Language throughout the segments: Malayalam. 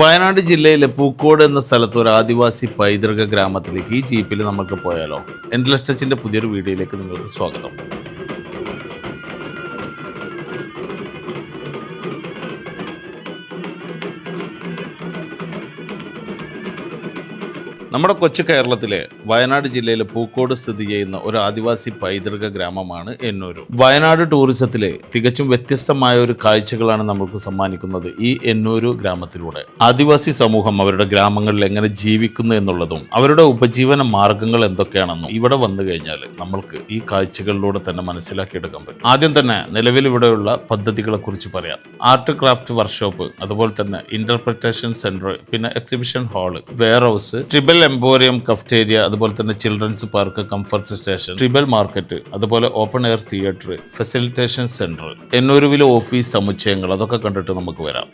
വയനാട് ജില്ലയിലെ പൂക്കോട് എന്ന സ്ഥലത്ത് ഒരു ആദിവാസി പൈതൃക ഗ്രാമത്തിലേക്ക് ഈ ജീപ്പിൽ നമുക്ക് പോയാലോ? എൻഡ്ലെസ് ടച്ചിന്റെ പുതിയൊരു വീഡിയോയിലേക്ക് നിങ്ങൾക്ക് സ്വാഗതം. നമ്മുടെ കൊച്ചു കേരളത്തിലെ വയനാട് ജില്ലയിലെ പൂക്കോട് സ്ഥിതി ചെയ്യുന്ന ഒരു ആദിവാസി പൈതൃക ഗ്രാമമാണ് എന്നൂര്. വയനാട് ടൂറിസത്തിലെ തികച്ചും വ്യത്യസ്തമായ ഒരു കാഴ്ചകളാണ് നമുക്ക് സമ്മാനിക്കുന്നത് ഈ എന്നൂര് ഗ്രാമത്തിലൂടെ. ആദിവാസി സമൂഹം അവരുടെ ഗ്രാമങ്ങളിൽ എങ്ങനെ ജീവിക്കുന്നു എന്നുള്ളതും അവരുടെ ഉപജീവന മാർഗങ്ങൾ എന്തൊക്കെയാണെന്നും ഇവിടെ വന്നു കഴിഞ്ഞാൽ നമ്മൾക്ക് ഈ കാഴ്ചകളിലൂടെ തന്നെ മനസ്സിലാക്കിയെടുക്കാൻ പറ്റും. ആദ്യം തന്നെ നിലവിൽ ഇവിടെയുള്ള പദ്ധതികളെ കുറിച്ച് പറയാം. ആർട്ട് ക്രാഫ്റ്റ് വർക്ക്ഷോപ്പ്, അതുപോലെ തന്നെ ഇന്റർപ്രിറ്റേഷൻ സെന്റർ, പിന്നെ exhibition hall, warehouse, tribal emporium, cafeteria, അതുപോലെ തന്നെ children's park, comfort station, tribal market, അതുപോലെ open air theatre, facilitation centre, എന്നൂരുവിലെ ഓഫീസ് സമുച്ചയങ്ങൾ, അതൊക്കെ കണ്ടിട്ട് നമുക്ക് വരാം.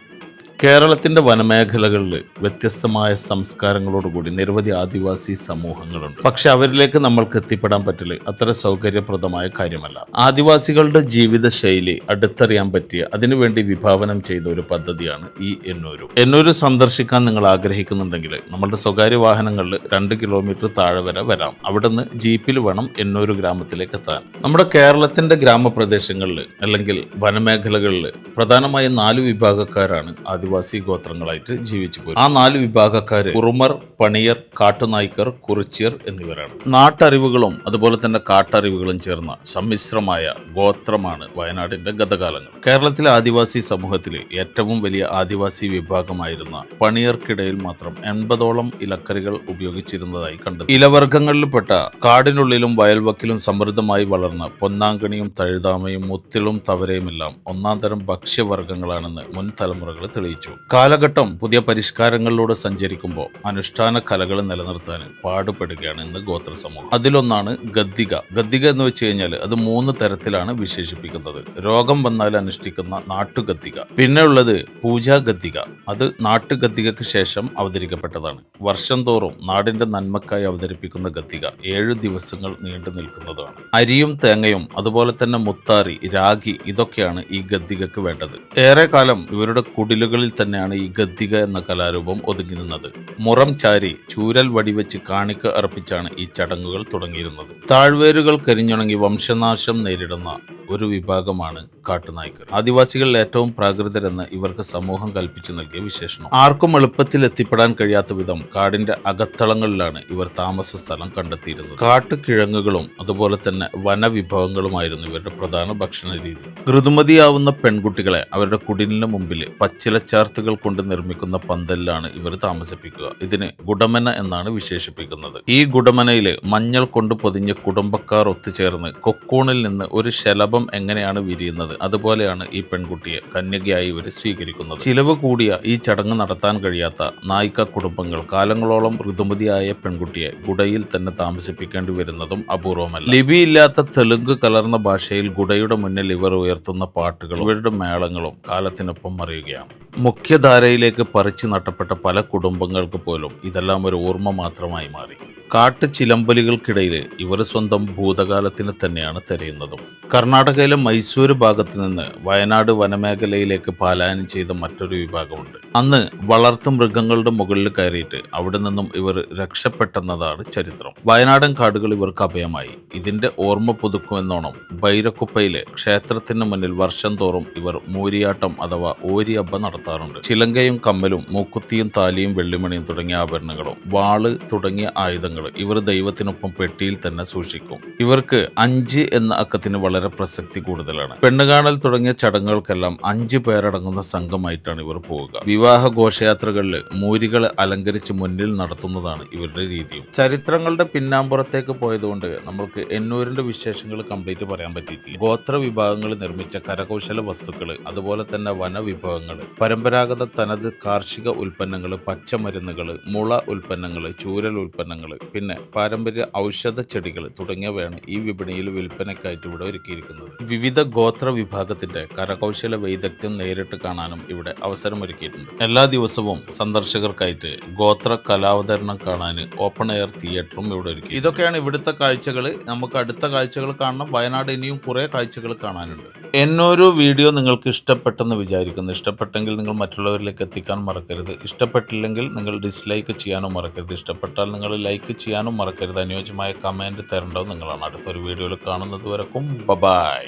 കേരളത്തിന്റെ വനമേഖലകളിൽ വ്യത്യസ്തമായ സംസ്കാരങ്ങളോടുകൂടി നിരവധി ആദിവാസി സമൂഹങ്ങളുണ്ട്. പക്ഷെ അവരിലേക്ക് നമ്മൾക്ക് എത്തിപ്പെടാൻ പറ്റല് അത്ര സൗകര്യപ്രദമായ കാര്യമല്ല. ആദിവാസികളുടെ ജീവിത ശൈലി അടുത്തറിയാൻ പറ്റിയ, അതിനുവേണ്ടി വിഭാവനം ചെയ്ത ഒരു പദ്ധതിയാണ് ഈ എന്നൂര്. എന്നൂര് സന്ദർശിക്കാൻ നിങ്ങൾ ആഗ്രഹിക്കുന്നുണ്ടെങ്കിൽ നമ്മളുടെ സ്വകാര്യ വാഹനങ്ങളിൽ 2 കിലോമീറ്റർ താഴെ വരെ വരാം. അവിടുന്ന് ജീപ്പിൽ വേണം എന്നൂര് ഗ്രാമത്തിലേക്ക് എത്താൻ. നമ്മുടെ കേരളത്തിന്റെ ഗ്രാമപ്രദേശങ്ങളിൽ അല്ലെങ്കിൽ വനമേഖലകളിൽ പ്രധാനമായും 4 വിഭാഗക്കാരാണ് ആദിവാസി ഗോത്രങ്ങളായിട്ട് ജീവിച്ചു പോയി. ആ 4 വിഭാഗക്കാര് കുറുമർ, പണിയർ, കാട്ടുനായ്ക്കർ, കുറിച്യർ എന്നിവരാണ്. നാട്ടറിവുകളും അതുപോലെ തന്നെ കാട്ടറിവുകളും ചേർന്ന സമ്മിശ്രമായ ഗോത്രമാണ് വയനാടിന്റെ ഗതകാലങ്ങൾ. കേരളത്തിലെ ആദിവാസി സമൂഹത്തിലെ ഏറ്റവും വലിയ ആദിവാസി വിഭാഗമായിരുന്ന പണിയർക്കിടയിൽ മാത്രം 80ഓളം ഇലക്കറികൾ ഉപയോഗിച്ചിരുന്നതായി കണ്ടു. ഇലവർഗങ്ങളിൽപ്പെട്ട കാടിനുള്ളിലും വയൽവക്കിലും സമൃദ്ധമായി വളർന്ന പൊന്നാങ്കണിയും തഴുതാമയും മുത്തിളും തവരയുമെല്ലാം ഒന്നാം തരം ഭക്ഷ്യവർഗ്ഗങ്ങളാണെന്ന് മുൻ തലമുറകൾ തെളിയിച്ചു. കാലഘട്ടം പുതിയ പരിഷ്കാരങ്ങളിലൂടെ സഞ്ചരിക്കുമ്പോൾ അനുഷ്ഠാന കലകൾ നിലനിർത്താൻ പാടുപെടുകയാണ് ഇന്ന് ഗോത്ര സമൂഹം. അതിലൊന്നാണ് ഗദ്ദിക. ഗദ്ദിക എന്ന് വെച്ച് കഴിഞ്ഞാൽ അത് 3 തരത്തിലാണ് വിശേഷിപ്പിക്കുന്നത്. രോഗം വന്നാൽ അനുഷ്ഠിക്കുന്ന നാട്ടുഗദ്ദിക, പിന്നെ ഉള്ളത് പൂജാ ഗദ്ദിക, അത് നാട്ടുഗദ്ദികക്ക് ശേഷം അവതരിക്കപ്പെട്ടതാണ്. വർഷം തോറും നാടിന്റെ നന്മക്കായി അവതരിപ്പിക്കുന്ന ഗദ്ദിക 7 ദിവസങ്ങൾ നീണ്ടു നിൽക്കുന്നതാണ്. അരിയും തേങ്ങയും അതുപോലെ തന്നെ മുത്താറി, രാഗി, ഇതൊക്കെയാണ് ഈ ഗദ്ദികക്ക് വേണ്ടത്. ഏറെക്കാലം ഇവരുടെ കുടിലുകളിൽ തന്നെയാണ് ഈ ഗദ്ദിക എന്ന കലാരൂപം ഒതുങ്ങി നിന്നത്. മുറം ചാരി ചൂരൽ വടിവെച്ച് കാണിക്ക അർപ്പിച്ചാണ് ഈ ചടങ്ങുകൾ തുടങ്ങിയിരുന്നത്. താഴ്വേരുകൾ കരിഞ്ഞുണങ്ങി വംശനാശം നേരിടുന്ന ഒരു വിഭാഗമാണ് കാട്ടുനായ്ക്കർ. ആദിവാസികളിൽ ഏറ്റവും പ്രാകൃതരെന്ന് ഇവർക്ക് സമൂഹം കൽപ്പിച്ചു നൽകിയ വിശേഷണം. ആർക്കും എളുപ്പത്തിൽ എത്തിപ്പെടാൻ കഴിയാത്ത വിധം കാടിന്റെ അകത്തളങ്ങളിലാണ് ഇവർ താമസ സ്ഥലം കണ്ടെത്തിയിരുന്നത്. കാട്ടുകിഴങ്ങുകളും അതുപോലെ തന്നെ വനവിഭവങ്ങളുമായിരുന്നു ഇവരുടെ പ്രധാന ഭക്ഷണ രീതി. ഋതുമതിയാവുന്ന പെൺകുട്ടികളെ അവരുടെ കുടിലിന് മുമ്പിൽ പച്ചിലച്ചാർത്തുകൾ കൊണ്ട് നിർമ്മിക്കുന്ന പന്തലിലാണ് ഇവർ താമസിപ്പിക്കുക. ഇതിന് ഗുഡമന എന്നാണ് വിശേഷിപ്പിക്കുന്നത്. ഈ ഗുഡമനയില് മഞ്ഞൾ കൊണ്ട് പൊതിഞ്ഞ കുടുംബക്കാർ ഒത്തുചേർന്ന് കൊക്കൂണിൽ നിന്ന് ഒരു ശലഭം എങ്ങനെയാണ് വിരിയുന്നത്, അതുപോലെയാണ് ഈ പെൺകുട്ടിയെ കന്യകയായി ഇവർ സ്വീകരിക്കുന്നത്. ചിലവ് കൂടിയ ഈ ചടങ്ങ് നടത്താൻ കഴിയാത്ത നായിക കുടുംബങ്ങൾ കാലങ്ങളോളം ഋതുമതിയായ പെൺകുട്ടിയെ ഗുഡയിൽ തന്നെ താമസിപ്പിക്കേണ്ടി വരുന്നതും അപൂർവമല്ല. ലിപിയില്ലാത്ത തെലുങ്ക് കലർന്ന ഭാഷയിൽ ഗുഡയുടെ മുന്നിൽ ഇവർ ഉയർത്തുന്ന പാട്ടുകളും ഇവരുടെ മേളങ്ങളും കാലത്തിനൊപ്പം മറിയുകയാണ്. മുഖ്യധാരയിലേക്ക് പറിച്ചു നട്ടപ്പെട്ട പല കുടുംബങ്ങൾക്ക് പോലും ഇതെല്ലാം ഒരു ഓർമ്മ മാത്രമായി മാറി. കാട്ടു ചിലമ്പലികൾക്കിടയിൽ ഇവർ സ്വന്തം ഭൂതകാലത്തിന് തന്നെയാണ് തിരയുന്നതും. കർണാടകയിലെ മൈസൂര് ഭാഗത്ത് നിന്ന് വയനാട് വനമേഖലയിലേക്ക് പലായനം ചെയ്ത മറ്റൊരു വിഭാഗമുണ്ട്. അന്ന് വളർത്തു മൃഗങ്ങളുടെ മുകളിൽ കയറിയിട്ട് അവിടെ നിന്നും ഇവർ രക്ഷപ്പെട്ടെന്നതാണ് ചരിത്രം. വയനാടൻ കാടുകൾ ഇവർക്ക് അഭയമായി. ഇതിന്റെ ഓർമ്മ പുതുക്കുമെന്നോണം ബൈരക്കുപ്പയിലെ ക്ഷേത്രത്തിന് മുന്നിൽ വർഷം തോറും ഇവർ മൂരിയാട്ടം അഥവാ ഓരിയബ്ബ നടത്താറുണ്ട്. ചിലങ്കയും കമ്മലും മൂക്കുത്തിയും താലിയും വെള്ളിമണിയും തുടങ്ങിയ ആഭരണങ്ങളും വാള് തുടങ്ങിയ ആയുധങ്ങൾ ഇവർ ദൈവത്തിനൊപ്പം പെട്ടിയിൽ തന്നെ സൂക്ഷിക്കും. ഇവർക്ക് 5 എന്ന അക്കത്തിന് വളരെ പ്രസക്തി കൂടുതലാണ്. പെണ്ണുകാണൽ തുടങ്ങിയ ചടങ്ങുകൾക്കെല്ലാം 5 പേരടങ്ങുന്ന സംഘമായിട്ടാണ് ഇവർ പോവുക. വിവാഹ ഘോഷയാത്രകളിൽ മൂരികളെ അലങ്കരിച്ച് മുന്നിൽ നടത്തുന്നതാണ് ഇവരുടെ രീതിയും. ചരിത്രങ്ങളുടെ പിന്നാമ്പുറത്തേക്ക് പോയതുകൊണ്ട് നമ്മൾക്ക് എന്നൂരിന്റെ വിശേഷങ്ങൾ കംപ്ലീറ്റ് പറയാൻ പറ്റിയിട്ടില്ല. ഗോത്ര വിഭാഗങ്ങൾ നിർമ്മിച്ച കരകൗശല വസ്തുക്കൾ, അതുപോലെ തന്നെ വനവിഭവങ്ങൾ, പരമ്പരാഗത തനത് കാർഷിക ഉൽപ്പന്നങ്ങൾ, പച്ചമരുന്നുകൾ, മുള ഉൽപ്പന്നങ്ങൾ, ചൂരൽ ഉൽപ്പന്നങ്ങൾ, പിന്നെ പാരമ്പര്യ ഔഷധ ചെടികൾ തുടങ്ങിയവയാണ് ഈ വിപണിയിൽ വിൽപ്പനയ്ക്കായിട്ട് ഇവിടെ ഒരുക്കിയിരിക്കുന്നത്. വിവിധ ഗോത്ര വിഭാഗത്തിന്റെ കരകൗശല വൈദഗ്ധ്യം നേരിട്ട് കാണാനും ഇവിടെ അവസരമൊരുക്കിയിട്ടുണ്ട്. എല്ലാ ദിവസവും സന്ദർശകർക്കായിട്ട് ഗോത്ര കലാവതരണം കാണാൻ ഓപ്പൺ എയർ തിയേറ്ററും ഇവിടെ ഒരുക്കി. ഇതൊക്കെയാണ് ഇവിടുത്തെ കാഴ്ചകൾ. നമുക്ക് അടുത്ത കാഴ്ചകൾ കാണണം. വയനാട് ഇനിയും കുറെ കാഴ്ചകൾ കാണാനുണ്ട്. എന്നൊരു വീഡിയോ നിങ്ങൾക്ക് ഇഷ്ടപ്പെട്ടെന്ന് വിചാരിക്കുന്നു. ഇഷ്ടപ്പെട്ടെങ്കിൽ നിങ്ങൾ മറ്റുള്ളവരിലേക്ക് എത്തിക്കാൻ മറക്കരുത്. ഇഷ്ടപ്പെട്ടില്ലെങ്കിൽ നിങ്ങൾ ഡിസ്ലൈക്ക് ചെയ്യാനും മറക്കരുത്. ഇഷ്ടപ്പെട്ടാൽ നിങ്ങൾ ലൈക്ക് ചെയ്യാനും മറക്കരുത്. അനുയോജ്യമായ കമൻറ്റ് തരേണ്ടത് നിങ്ങളാണ്. അടുത്തൊരു വീഡിയോയിൽ കാണുന്നത് വരെക്കും ബൈ.